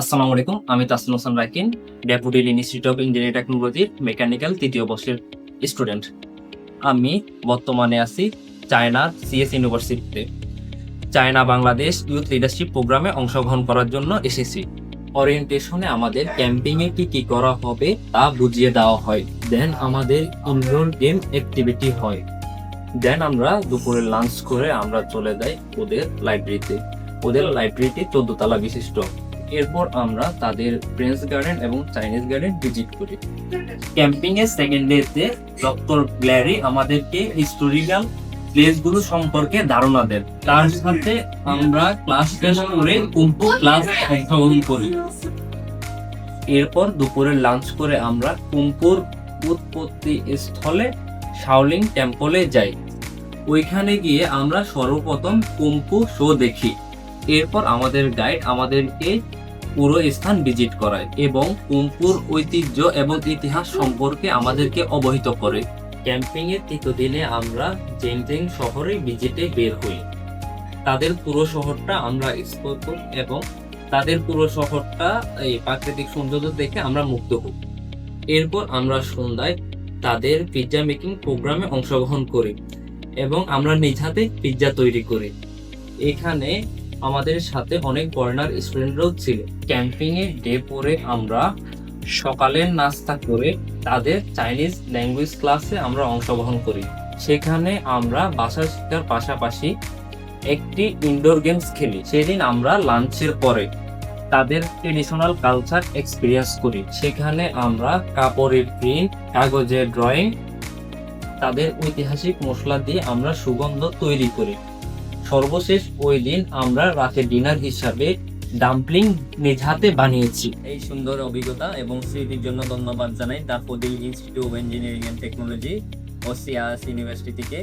আসসালামু আলাইকুম। আমি Taslim Hossain Rakin, Daffodil institute of Engineering টেকনোলজির মেকানিক্যাল ৩য় বর্ষের স্টুডেন্ট। আমি বর্তমানে আছি চায়নার সিএস ইউনিভার্সিটিতে। চায়না বাংলাদেশ ইউথ লিডারশিপ প্রোগ্রামে অংশগ্রহণ করার জন্য এসেছি। ওরিয়েন্টেশনে আমাদের ক্যাম্পিংয়ে কি করা হবে তা বুঝিয়ে দেওয়া হয়। দেন আমাদের ইনডোর গেম অ্যাক্টিভিটি হয়। দেন আমরা দুপুরে লাঞ্চ করে আমরা চলে যাই ওদের লাইব্রেরিতে। ওদের লাইব্রেরিটি ১৪ তলা বিশিষ্ট। এরপর আমরা তাদের ফ্রেঞ্চ গার্ডেন এবং চাইনিজ গার্ডেন ভিজিট করি। ক্যাম্পিং এর সেকেন্ড ডেতে ডক্টর ব্ল্যারি আমাদেরকে হিস্টোরিক্যাল প্লেসগুলো সম্পর্কে ধারণা দেন। তার সাথে আমরা ক্লাস শেষ করে কুম্ফু ক্লাস অংশগ্রহণ করি। এরপর দুপুরে লাঞ্চ করে আমরা কুম্পুর উৎপত্তি স্থলে শাওলিং টেম্পলে যাই। ওইখানে গিয়ে আমরা সর্বপ্রথম কুম্ফু শো দেখি। এরপর আমাদের গাইড আমাদেরকে পুরো স্থান ভিজিট করায় এবং কুম্পুর ঐতিহ্য এবং ইতিহাস সম্পর্কে আমাদেরকে অবহিত করে। ক্যাম্পিং এর ৩য় দিনে আমরা জেনটেং শহরে ভিজিটে বের হই। তাদের পুরো শহরটা আমরা এক্সপ্লোর করি এবং তাদের পুরো শহরটা এই প্রাকৃতিক সৌন্দর্য দেখে আমরা মুগ্ধ হই। এরপর আমরা সন্ধ্যায় তাদের পিৎজা মেকিং প্রোগ্রামে অংশগ্রহণ করি এবং আমরা নিজ হাতে পিৎজা তৈরি করি। এখানে আমাদের সাথে অনেক ফরেনার স্টুডেন্টরাও ছিল। ক্যাম্পিং এর ডে পরে আমরা সকালের নাস্তা করে তাদের চাইনিজ ল্যাঙ্গুয়েজ ক্লাসে আমরা অংশগ্রহণ করি। সেখানে আমরা ভাষা শেখার পাশাপাশি একটি ইনডোর গেমস খেলি। সেদিন আমরা লাঞ্চের পরে তাদের ট্রেডিশনাল কালচার এক্সপিরিয়েন্স করি। সেখানে আমরা কাপড়ের প্রিন্ট, কাগজের ড্রয়িং, তাদের ঐতিহাসিক মশলা দিয়ে আমরা সুগন্ধ তৈরি করি। সর্বশেষ ওই দিন আমরা রাতে ডিনার হিসাবে ডাম্পলিং নিজ হাতে বানিয়েছি। এই সুন্দর অভিজ্ঞতা এবং স্মৃতির জন্য ধন্যবাদ জানাই daffodil institute of engineering and technology ও সিএস ইউনিভার্সিটি থেকে।